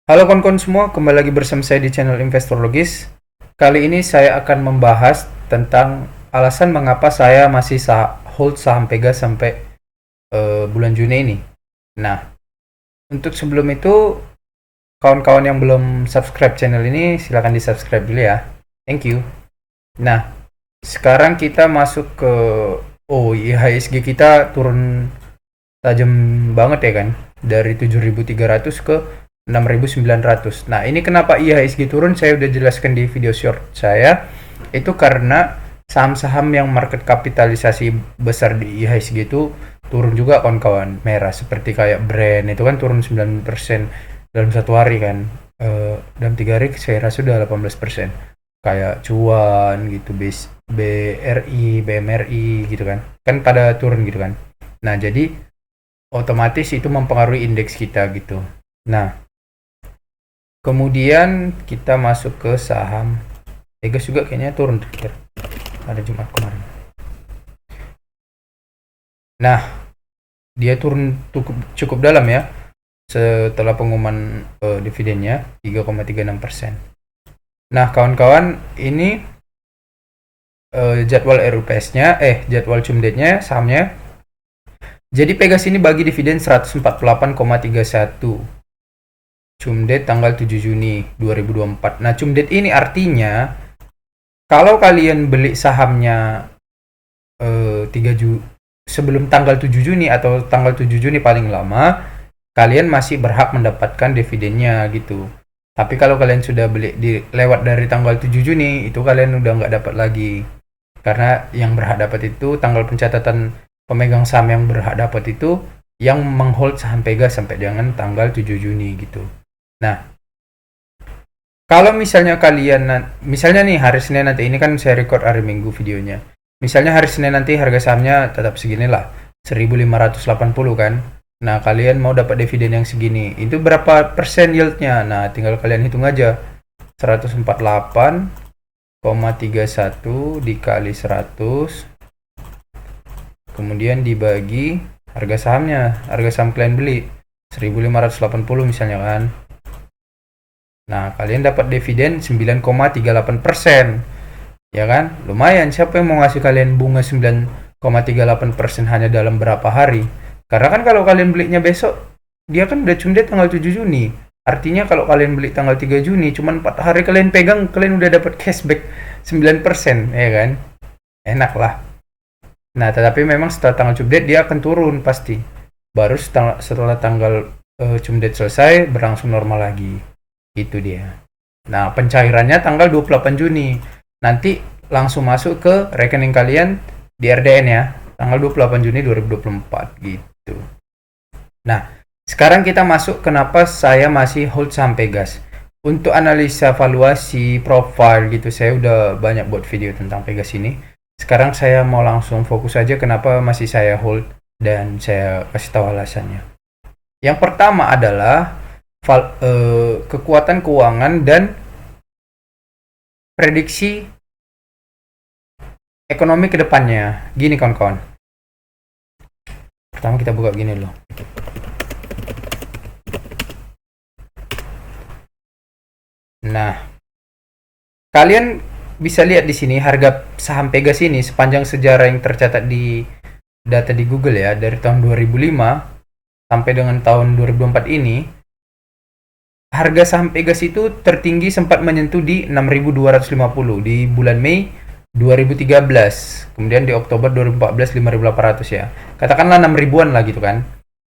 Halo kawan-kawan semua, kembali lagi bersama saya di channel Investor Logis. Kali ini saya akan membahas tentang alasan mengapa saya masih hold saham Pegas sampai bulan Juni ini. Nah, untuk sebelum itu, kawan-kawan yang belum subscribe channel ini, silahkan di subscribe dulu ya. Thank you. Nah, sekarang kita masuk ke IHSG kita turun tajam banget ya kan, dari 7.300 ke 6.900. Nah, ini kenapa IHSG turun, saya udah jelaskan di video short saya. Itu karena saham-saham yang market kapitalisasi besar di IHSG itu turun juga kawan-kawan, merah. Seperti kayak brand itu kan turun 9% dalam satu hari kan. Dalam 3 hari saya rasa sudah 18%. Kayak Cuan gitu, BRI, BMRI gitu kan. Kan pada turun gitu kan. Nah, jadi otomatis itu mempengaruhi indeks kita gitu. Nah, kemudian kita masuk ke saham Pegas juga kayaknya turun terakhir pada Jumat kemarin. Nah, dia turun cukup dalam ya setelah pengumuman dividennya 3,36%. Nah, kawan-kawan, ini jadwal RUPS-nya, jadwal cumdetnya sahamnya. Jadi Pegas ini bagi dividen 148,31. Cumdet tanggal 7 Juni 2024. Nah, cumdet ini artinya kalau kalian beli sahamnya 3 Juni sebelum tanggal 7 Juni atau tanggal 7 Juni paling lama, kalian masih berhak mendapatkan dividennya gitu. Tapi kalau kalian sudah beli lewat dari tanggal 7 Juni, itu kalian udah nggak dapat lagi. Karena yang berhak dapat itu tanggal pencatatan pemegang saham yang berhak dapat itu yang menghold saham Pegas sampai dengan tanggal 7 Juni gitu. Nah, kalau misalnya kalian, misalnya nih hari Senin nanti, ini kan saya record hari Minggu videonya. Misalnya hari Senin nanti harga sahamnya tetap segini lah, 1.580 kan. Nah, kalian mau dapat dividen yang segini, itu berapa persen yieldnya? Nah, tinggal kalian hitung aja. 148,31 dikali 100, kemudian dibagi harga sahamnya, harga saham kalian beli 1.580 misalnya kan. Nah, kalian dapat dividen 9,38%. Ya kan? Lumayan. Siapa yang mau ngasih kalian bunga 9,38% hanya dalam berapa hari? Karena kan kalau kalian belinya besok, dia kan udah cundet tanggal 7 Juni. Artinya kalau kalian beli tanggal 3 Juni, cuman 4 hari kalian pegang, kalian udah dapat cashback 9%, ya kan? Enak lah. Nah, tetapi memang setelah tanggal cundet dia akan turun pasti. Baru setelah tanggal cundet selesai, berlangsung normal lagi. Itu dia. Nah, pencairannya tanggal 28 Juni. Nanti langsung masuk ke rekening kalian di RDN ya. Tanggal 28 Juni 2024 gitu. Nah, sekarang kita masuk kenapa saya masih hold saham Pegas. Untuk analisa valuasi, profile gitu, saya udah banyak buat video tentang Pegas ini. Sekarang saya mau langsung fokus aja kenapa masih saya hold dan saya kasih tahu alasannya. Yang pertama adalah kekuatan keuangan dan prediksi ekonomi ke depannya. Gini kawan-kawan. Pertama kita buka gini loh. Nah, kalian bisa lihat di sini harga saham Pegas ini sepanjang sejarah yang tercatat di data di Google ya, dari tahun 2005 sampai dengan tahun 2024 ini. Harga saham Pegas itu tertinggi sempat menyentuh di 6.250 di bulan Mei 2013. Kemudian di Oktober 2014 5.800 ya. Katakanlah 6 ribuan lah gitu kan.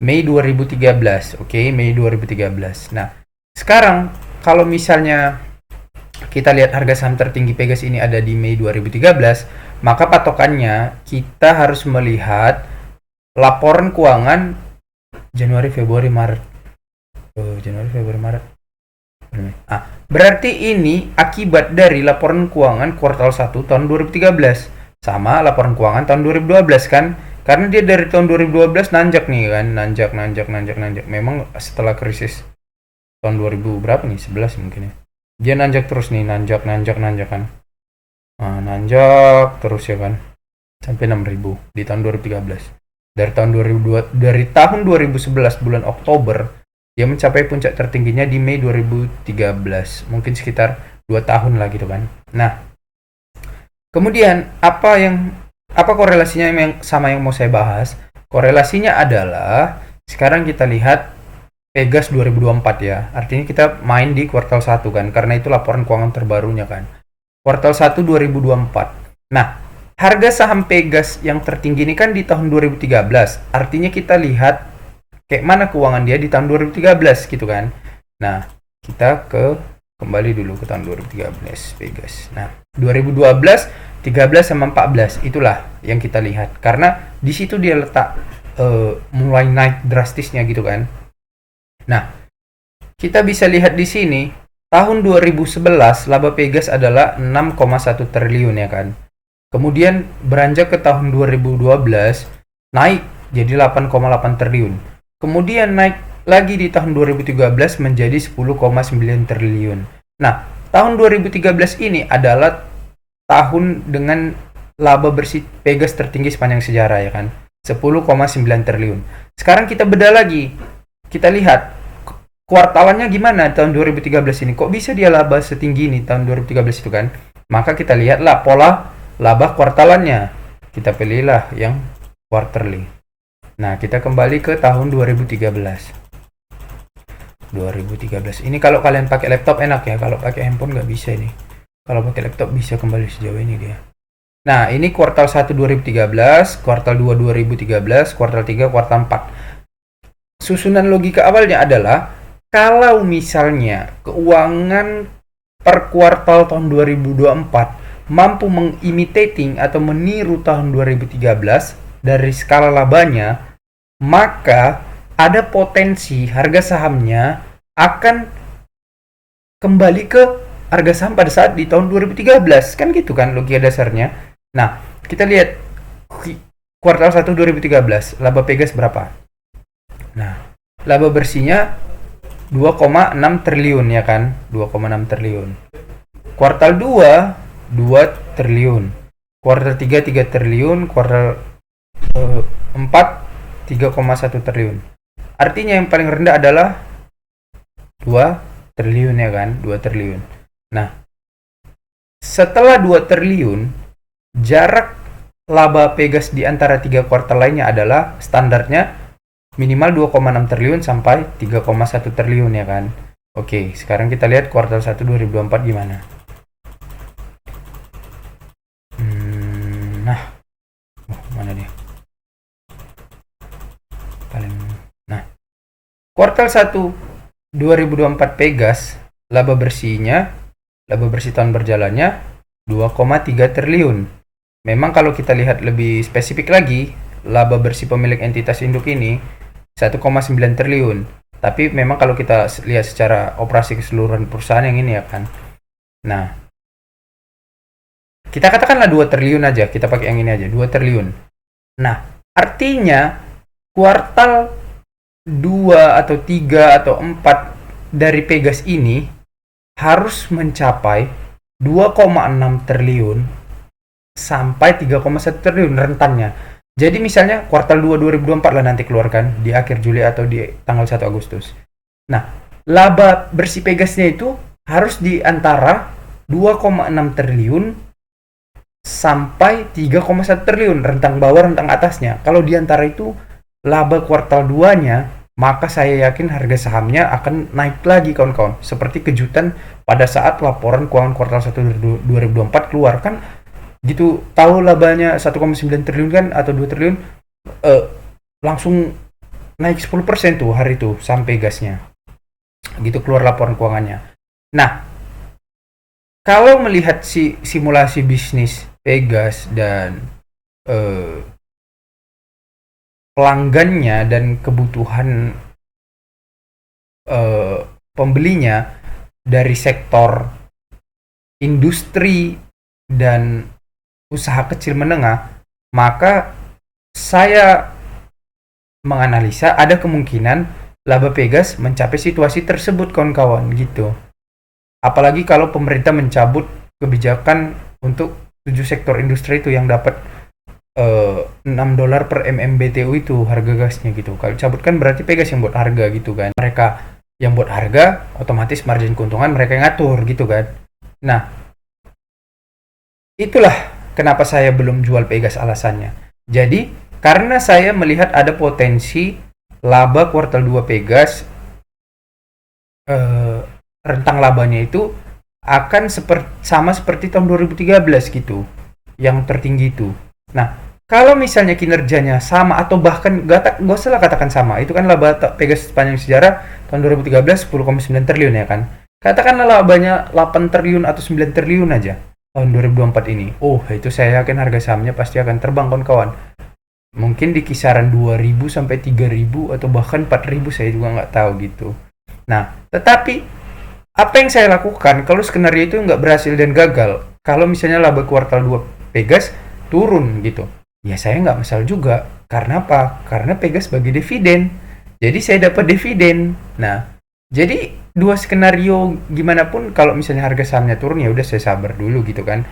Mei 2013. Oke, Mei 2013. Nah, sekarang kalau misalnya kita lihat harga saham tertinggi Pegas ini ada di Mei 2013, maka patokannya kita harus melihat laporan keuangan Januari, Februari, Maret. Januari, Februari, Maret. Berarti ini akibat dari laporan keuangan kuartal 1 tahun 2013 sama laporan keuangan tahun 2012 kan? Karena dia dari tahun 2012 nanjak nih kan, nanjak. Memang setelah krisis tahun 2000 berapa nih? 11 mungkin ya. Dia nanjak terus nih, nanjak kan. Nah, nanjak terus ya kan. Sampai 6.000 di tahun 2013. Dari tahun 2011 bulan Oktober dia mencapai puncak tertingginya di Mei 2013, mungkin sekitar 2 tahun lah gitu kan. Nah, kemudian apa korelasinya yang sama yang mau saya bahas? Korelasinya adalah sekarang kita lihat Pegas 2024 ya. Artinya kita main di kuartal 1 kan, karena itu laporan keuangan terbarunya kan. Kuartal 1 2024. Nah, harga saham Pegas yang tertinggi ini kan di tahun 2013. Artinya kita lihat kayak mana keuangan dia di tahun 2013 gitu kan. Nah, kita kembali dulu ke tahun 2013 Pegas. Nah, 2012, 13 sama 14 itulah yang kita lihat. Karena di situ dia letak mulai naik drastisnya gitu kan. Nah, kita bisa lihat di sini tahun 2011 laba Pegas adalah 6,1 triliun ya kan. Kemudian beranjak ke tahun 2012 naik jadi 8,8 triliun. Kemudian naik lagi di tahun 2013 menjadi 10,9 triliun. Nah, tahun 2013 ini adalah tahun dengan laba bersih Pegas tertinggi sepanjang sejarah ya kan. 10,9 triliun. Sekarang kita bedah lagi. Kita lihat kuartalannya gimana tahun 2013 ini. Kok bisa dia laba setinggi ini tahun 2013 itu kan? Maka kita lihatlah pola laba kuartalannya. Kita pilihlah yang quarterly. Nah, kita kembali ke tahun 2013. 2013. Ini kalau kalian pakai laptop enak ya. Kalau pakai handphone nggak bisa ini. Kalau pakai laptop bisa kembali sejauh ini dia. Nah, ini kuartal 1 2013, kuartal 2 2013, kuartal 3, kuartal 4. Susunan logika awalnya adalah kalau misalnya keuangan per kuartal tahun 2024 mampu mengimitating atau meniru tahun 2013 dari skala labanya, maka ada potensi harga sahamnya akan kembali ke harga saham pada saat di tahun 2013. Kan gitu kan logika dasarnya. Nah, kita lihat kuartal 1 2013, laba Pegas berapa? Nah, laba bersihnya 2,6 triliun ya kan? 2,6 triliun. Kuartal 2 triliun. Kuartal 3 triliun, kuartal 4 3,1 triliun. Artinya yang paling rendah adalah 2 triliun ya kan? 2 triliun. Nah, setelah 2 triliun, jarak laba Pegas di antara 3 kuartal lainnya adalah standarnya minimal 2,6 triliun sampai 3,1 triliun ya kan. Oke, sekarang kita lihat kuartal 1 2024 gimana. Mana dia? Nah, kuartal 1 2024 Pegas, laba bersih tahun berjalannya 2,3 triliun. Memang kalau kita lihat lebih spesifik lagi, laba bersih pemilik entitas induk ini 1,9 triliun. Tapi memang kalau kita lihat secara operasi keseluruhan perusahaan yang ini ya kan. Nah, kita katakanlah 2 triliun aja, kita pakai yang ini aja, 2 triliun. Nah, artinya kuartal 2 atau 3 atau 4 dari Pegas ini harus mencapai 2,6 triliun sampai 3,1 triliun rentannya. Jadi misalnya kuartal 2 2024 lah nanti keluarkan di akhir Juli atau di tanggal 1 Agustus. Nah, laba bersih Pegasnya itu harus di antara 2,6 triliun sampai 3,1 triliun, rentang bawah rentang atasnya. Kalau di antara itu laba kuartal 2-nya, maka saya yakin harga sahamnya akan naik lagi kawan-kawan. Seperti kejutan pada saat laporan keuangan kuartal 1 2024 keluar kan gitu, tahu labanya 1,9 triliun kan atau 2 triliun, langsung naik 10% tuh hari itu sampai gasnya. Gitu keluar laporan keuangannya. Nah, kalau melihat simulasi bisnis Pegas dan pelanggannya dan kebutuhan pembelinya dari sektor industri dan usaha kecil menengah, maka saya menganalisa ada kemungkinan laba Pegas mencapai situasi tersebut kawan-kawan gitu. Apalagi kalau pemerintah mencabut kebijakan untuk 7 sektor industri itu yang dapat $6 per MMBTU itu harga gasnya gitu. Kalau cabut kan berarti Pegas yang buat harga gitu kan. Mereka Yang buat harga, otomatis margin keuntungan mereka yang ngatur gitu kan. Nah, itulah kenapa saya belum jual Pegas alasannya. Jadi, karena saya melihat ada potensi laba kuartal 2 Pegas, rentang labanya itu akan sama seperti tahun 2013 gitu, yang tertinggi itu. Nah, kalau misalnya kinerjanya sama atau bahkan gak usah lah katakan sama, itu kan laba Pegas sepanjang sejarah tahun 2013 10,9 triliun ya kan. Katakanlah labanya 8 triliun atau 9 triliun aja tahun 2024 ini. Oh, itu saya yakin harga sahamnya pasti akan terbang kawan-kawan. Mungkin di kisaran 2.000 sampai 3.000 atau bahkan 4.000, saya juga nggak tahu gitu. Nah, tetapi apa yang saya lakukan kalau skenario itu nggak berhasil dan gagal? Kalau misalnya laba kuartal 2 Pegas turun gitu, ya saya nggak masalah juga. Karena apa? Karena Pegas bagi dividen. Jadi saya dapat dividen. Nah, jadi dua skenario gimana pun kalau misalnya harga sahamnya turun ya udah saya sabar dulu gitu kan.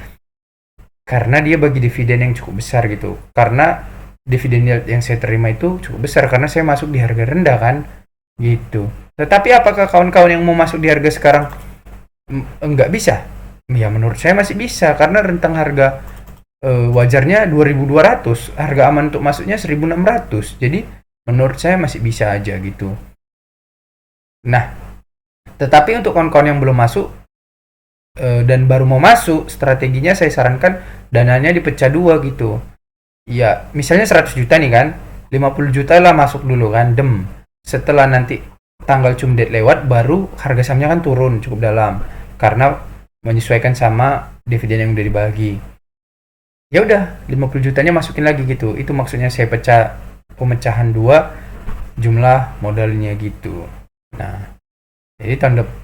Karena dia bagi dividen yang cukup besar gitu. Karena dividen yang saya terima itu cukup besar karena saya masuk di harga rendah kan. Gitu. Tetapi apakah kawan-kawan yang mau masuk di harga sekarang enggak bisa? Ya menurut saya masih bisa karena rentang harga wajarnya 2.200, harga aman untuk masuknya 1.600. Jadi menurut saya masih bisa aja gitu. Nah, tetapi untuk kawan-kawan yang belum masuk dan baru mau masuk, strateginya saya sarankan dananya dipecah dua gitu. Ya, misalnya 100 juta nih kan, 50 juta lah masuk dulu kan, setelah nanti tanggal cumdet lewat baru harga sahamnya kan turun cukup dalam karena menyesuaikan sama dividen yang udah dibagi. Ya udah 50 jutanya masukin lagi gitu. Itu maksudnya saya pemecahan dua jumlah modalnya gitu. Nah, jadi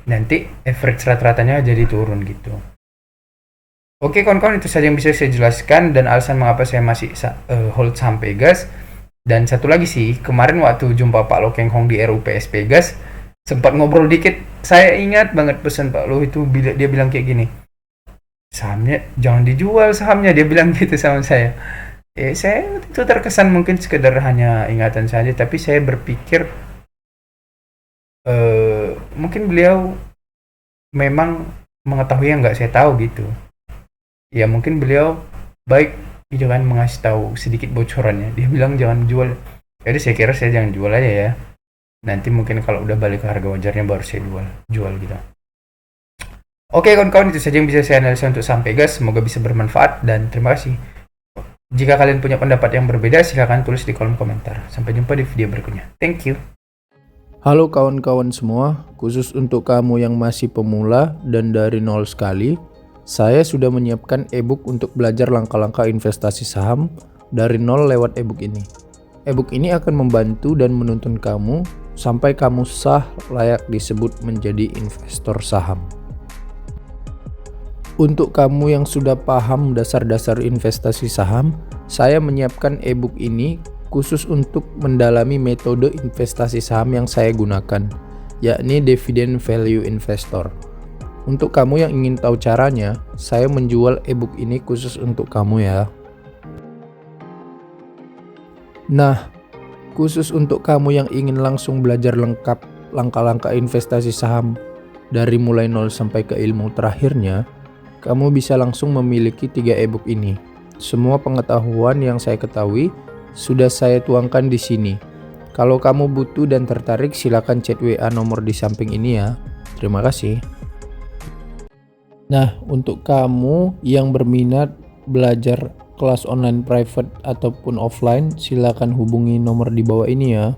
nanti average rata-ratanya jadi turun gitu. Oke kawan-kawan, itu saja yang bisa saya jelaskan dan alasan mengapa saya masih hold saham Pegas. Dan satu lagi sih, kemarin waktu jumpa Pak Lo Keng Hong di RUPS Pegas, sempat ngobrol dikit. Saya ingat banget pesan Pak Lo itu, dia bilang kayak gini, sahamnya jangan dijual sahamnya, dia bilang gitu sama saya. Saya itu terkesan mungkin sekedar hanya ingatan saja, tapi saya berpikir mungkin beliau memang mengetahui yang nggak saya tahu gitu. Ya mungkin beliau baik gitu kan mengasih tahu sedikit bocorannya. Dia bilang jangan jual. Jadi saya kira saya jangan jual aja ya. Nanti mungkin kalau udah balik ke harga wajarnya baru saya jual gitu. Oke kawan-kawan, itu saja yang bisa saya analisa untuk saham Pegas. Semoga bisa bermanfaat dan terima kasih. Jika kalian punya pendapat yang berbeda, silahkan tulis di kolom komentar. Sampai jumpa di video berikutnya. Thank you. Halo kawan-kawan semua, khusus untuk kamu yang masih pemula dan dari nol sekali, saya sudah menyiapkan ebook untuk belajar langkah-langkah investasi saham dari nol lewat ebook ini. Ebook ini akan membantu dan menuntun kamu sampai kamu sah layak disebut menjadi investor saham. Untuk kamu yang sudah paham dasar-dasar investasi saham, saya menyiapkan ebook ini khusus untuk mendalami metode investasi saham yang saya gunakan, yakni Dividend Value Investor. Untuk kamu yang ingin tahu caranya, saya menjual ebook ini khusus untuk kamu ya. Nah, khusus untuk kamu yang ingin langsung belajar lengkap langkah-langkah investasi saham dari mulai nol sampai ke ilmu terakhirnya, kamu bisa langsung memiliki 3 ebook ini. Semua pengetahuan yang saya ketahui sudah saya tuangkan di sini. Kalau kamu butuh dan tertarik, silakan chat WA nomor di samping ini ya. Terima kasih. Nah, untuk kamu yang berminat belajar kelas online private ataupun offline, silakan hubungi nomor di bawah ini ya.